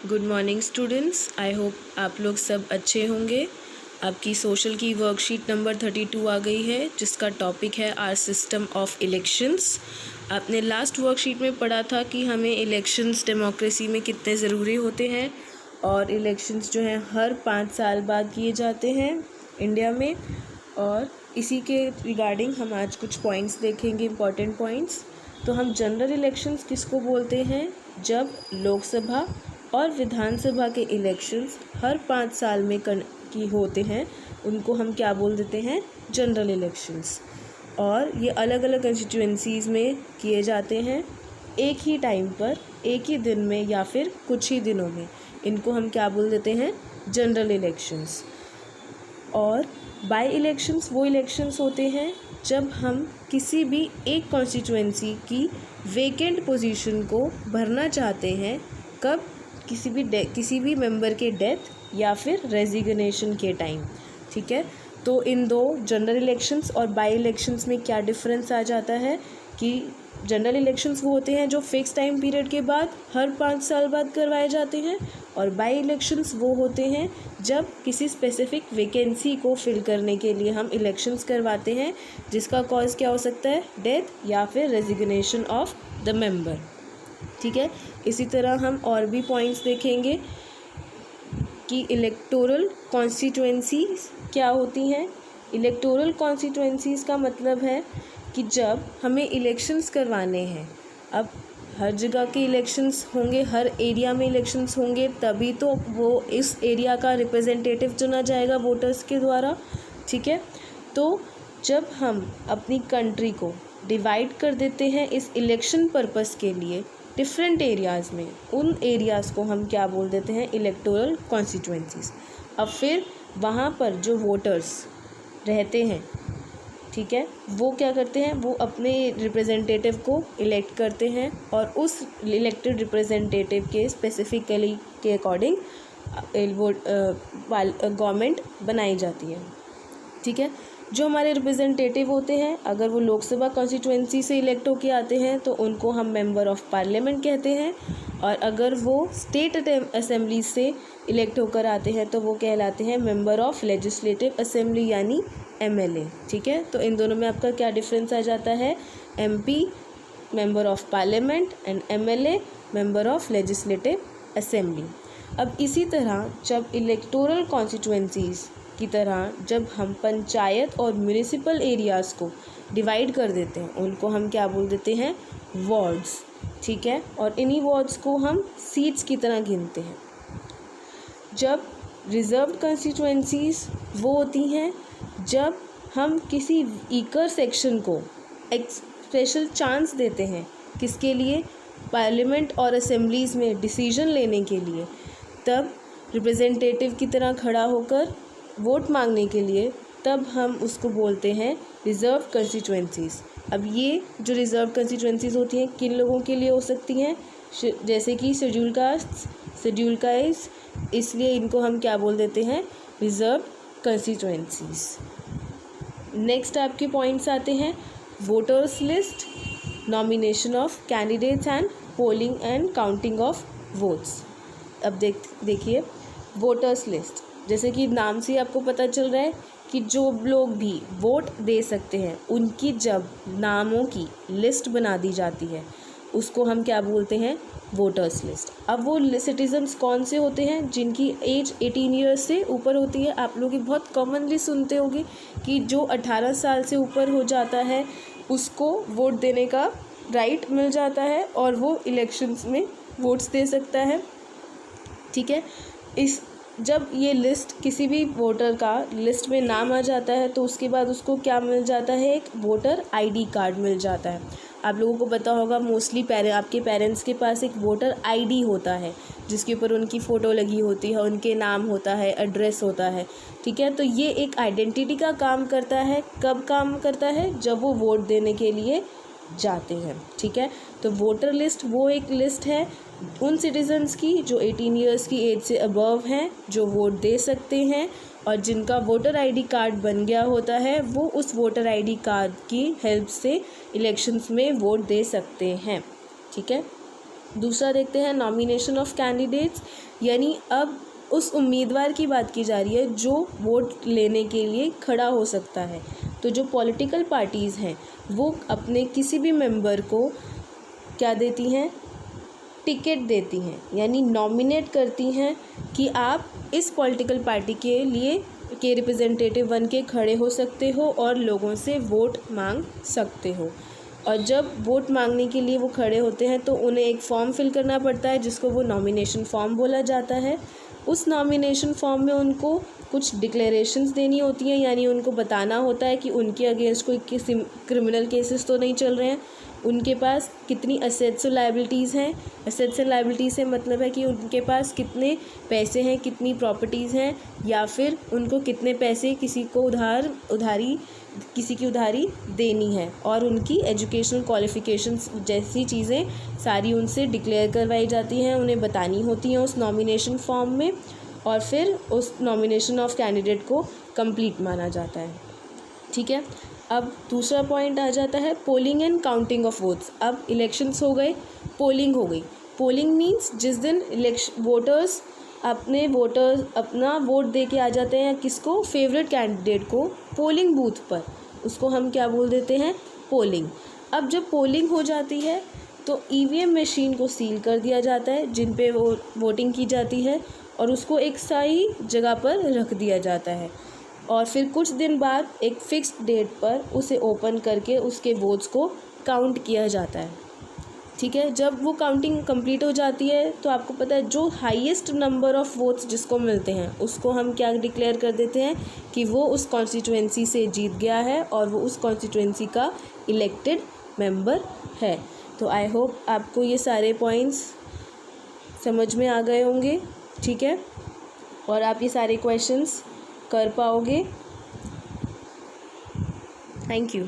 Good morning students. I hope आप लोग सब अच्छे होंगे। आपकी सोशल की वर्कशीट नंबर 32 आ गई है, जिसका टॉपिक है आर सिस्टम ऑफ इलेक्शंस। आपने लास्ट वर्कशीट में पढ़ा था कि हमें इलेक्शंस डेमोक्रेसी में कितने ज़रूरी होते हैं, और इलेक्शंस जो हैं हर 5 साल बाद किए जाते हैं इंडिया में। और इसी के रिगार्डिंग हम आज कुछ पॉइंट्स देखेंगे, इम्पॉर्टेंट पॉइंट्स। तो हम जनरल इलेक्शंस किसको बोलते हैं? जब लोकसभा और विधानसभा के इलेक्शंस हर 5 साल में की होते हैं, उनको हम क्या बोल देते हैं? General elections. और ये अलग अलग कंस्टिट्यूएंसीज़ में किए जाते हैं, एक ही टाइम पर, एक ही दिन में या फिर कुछ ही दिनों में। इनको हम क्या बोल देते हैं? General elections. और बाय इलेक्शंस वो इलेक्शंस होते हैं जब हम किसी भी एक कॉन्स्टिट्यूएंसी की वेकेंट पोजीशन को भरना चाहते हैं। कब? किसी भी मेंबर के डेथ या फिर रेजिग्नेशन के टाइम। ठीक है, तो इन दो जनरल इलेक्शंस और बाई इलेक्शंस में क्या डिफरेंस आ जाता है कि जनरल इलेक्शंस वो होते हैं जो फिक्स टाइम पीरियड के बाद हर 5 साल बाद करवाए जाते हैं, और बाई इलेक्शंस वो होते हैं जब किसी स्पेसिफिक वैकेंसी को फिल करने के लिए हम इलेक्शंस करवाते हैं, जिसका कॉज क्या हो सकता है? डेथ या फिर रेजिग्नेशन ऑफ द मेंबर। ठीक है, इसी तरह हम और भी पॉइंट्स देखेंगे कि इलेक्टोरल कॉन्स्टिट्यूएंसीज क्या होती हैं। इलेक्टोरल कॉन्स्टिट्यूएंसीज का मतलब है कि जब हमें इलेक्शंस करवाने हैं, अब हर जगह के इलेक्शंस होंगे, हर एरिया में इलेक्शंस होंगे, तभी तो वो इस एरिया का रिप्रेजेंटेटिव चुना जाएगा वोटर्स के द्वारा। ठीक है, तो जब हम अपनी कंट्री को डिवाइड कर देते हैं इस इलेक्शन पर्पस के लिए डिफरेंट एरियाज़ में, उन एरियाज़ को हम क्या बोल देते हैं? Electoral constituencies. अब फिर वहाँ पर जो वोटर्स रहते हैं, ठीक है, वो क्या करते हैं? वो अपने रिप्रेजेंटेटिव को इलेक्ट करते हैं, और उस इलेक्टेड रिप्रेजेंटेटिव के स्पेसिफिकली के अकॉर्डिंग गवर्नमेंट बनाई जाती है। ठीक है, जो हमारे रिप्रेजेंटेटिव होते हैं, अगर वो लोकसभा कॉन्स्टिट्यूएंसी से इलेक्ट होके आते हैं तो उनको हम मेंबर ऑफ पार्लियामेंट कहते हैं, और अगर वो स्टेट असेंबली से इलेक्ट होकर आते हैं तो वो कहलाते हैं मेंबर ऑफ लेजिस्लेटिव असेंबली, यानी एमएलए। ठीक है, तो इन दोनों में आपका क्या डिफरेंस आ जाता है? MP member of parliament and MLA member of legislative assembly. अब इसी तरह जब इलेक्टोरल कॉन्स्टिट्यूएंसीज की तरह जब हम पंचायत और म्यूनिसिपल एरियाज़ को डिवाइड कर देते हैं, उनको हम क्या बोल देते हैं? वार्ड्स। ठीक है, और इन्हीं वार्ड्स को हम सीट्स की तरह गिनते हैं। जब रिजर्व्ड कंस्टिट्यूएंसीज वो होती हैं जब हम किसी वीकर सेक्शन को एक स्पेशल चांस देते हैं, किसके लिए? पार्लियामेंट और असेंबलीज़ में डिसीजन लेने के लिए, तब रिप्रेजेंटेटिव की तरह खड़ा होकर वोट मांगने के लिए, तब हम उसको बोलते हैं रिज़र्व कंस्टिट्यूएंसीज़। अब ये जो रिज़र्व कंस्टिट्यूएंसीज़ होती हैं किन लोगों के लिए हो सकती हैं? जैसे कि शेड्यूल कास्ट, शेड्यूल कास्ट, इसलिए इनको हम क्या बोल देते हैं? रिज़र्व कंस्टिट्यूएंसीज़। नेक्स्ट आपके पॉइंट्स आते हैं voters list, nomination of candidates and polling and counting of votes. अब देखिए वोटर्स लिस्ट, जैसे कि नाम से आपको पता चल रहा है कि जो लोग भी वोट दे सकते हैं उनकी जब नामों की लिस्ट बना दी जाती है, उसको हम क्या बोलते हैं? Voters list. अब वो सिटीजन्स कौन से होते हैं? जिनकी एज 18 ईयर्स से ऊपर होती है। आप लोग बहुत कॉमनली सुनते होंगे कि जो 18 साल से ऊपर हो जाता है उसको वोट देने का राइट मिल जाता है और वो इलेक्शंस में वोट्स दे सकता है। ठीक है, जब ये लिस्ट किसी भी वोटर का लिस्ट में नाम आ जाता है तो उसके बाद उसको क्या मिल जाता है? एक वोटर आईडी कार्ड मिल जाता है। आप लोगों को पता होगा मोस्टली आपके पेरेंट्स के पास एक वोटर आईडी होता है, जिसके ऊपर उनकी फ़ोटो लगी होती है, उनके नाम होता है, एड्रेस होता है। ठीक है, तो ये एक आइडेंटिटी का काम करता है। कब काम करता है? जब वो वोट देने के लिए जाते हैं। ठीक है, तो वोटर लिस्ट वो एक लिस्ट है उन सिटीजन्स की जो 18 ईयर्स की एज से अबव हैं, जो वोट दे सकते हैं, और जिनका वोटर आईडी कार्ड बन गया होता है, वो उस वोटर आईडी कार्ड की हेल्प से इलेक्शंस में वोट दे सकते हैं। ठीक है, दूसरा देखते हैं नॉमिनेशन ऑफ कैंडिडेट्स, यानी अब उस उम्मीदवार की बात की जा रही है जो वोट लेने के लिए खड़ा हो सकता है। तो जो पॉलिटिकल पार्टीज़ हैं वो अपने किसी भी मेंबर को क्या देती हैं, टिकट देती हैं, यानी नॉमिनेट करती हैं कि आप इस पॉलिटिकल पार्टी के लिए के रिप्रेजेंटेटिव बन के खड़े हो सकते हो और लोगों से वोट मांग सकते हो। और जब वोट मांगने के लिए वो खड़े होते हैं तो उन्हें एक फॉर्म फिल करना पड़ता है जिसको वो नॉमिनेशन फॉर्म बोला जाता है। उस नॉमिनेशन फॉर्म में उनको कुछ डिक्लेरेशंस देनी होती हैं, यानी उनको बताना होता है कि उनके अगेंस्ट कोई किसी क्रिमिनल केसेस तो नहीं चल रहे हैं, उनके पास कितनी असेट्स और लायबिलिटीज़ हैं। असेट्स एंड लायबिलिटीज़ से मतलब है कि उनके पास कितने पैसे हैं, कितनी प्रॉपर्टीज़ हैं, या फिर उनको कितने पैसे किसी को किसी की उधारी देनी है, और उनकी एजुकेशनल क्वालिफ़िकेशंस जैसी चीज़ें सारी उनसे डिक्लेयर करवाई जाती हैं, उन्हें बतानी होती हैं उस नॉमिनेशन फॉर्म में, और फिर उस नॉमिनेशन ऑफ कैंडिडेट को कंप्लीट माना जाता है। ठीक है, अब दूसरा पॉइंट आ जाता है polling and counting of votes. अब इलेक्शंस हो गए, पोलिंग हो गई। पोलिंग मीन्स जिस दिन वोटर्स अपना वोट दे के आ जाते हैं किसको, फेवरेट कैंडिडेट को पोलिंग बूथ पर, उसको हम क्या बोल देते हैं, पोलिंग। अब जब पोलिंग हो जाती है तो ईवीएम मशीन को सील कर दिया जाता है जिन पे वो वोटिंग की जाती है, और उसको एक सही जगह पर रख दिया जाता है, और फिर कुछ दिन बाद एक फ़िक्स्ड डेट पर उसे ओपन करके उसके वोट्स को काउंट किया जाता है। ठीक है, जब वो काउंटिंग कंप्लीट हो जाती है तो आपको पता है जो हाईएस्ट नंबर ऑफ़ वोट्स जिसको मिलते हैं उसको हम क्या डिक्लेयर कर देते हैं कि वो उस कॉन्स्टिट्यूएंसी से जीत गया है और वो उस कॉन्स्टिट्यूएंसी का इलेक्टेड मेंबर है। तो आई होप आपको ये सारे पॉइंट्स समझ में आ गए होंगे। ठीक है, और आप ये सारे क्वेश्चंस कर पाओगे। Thank you.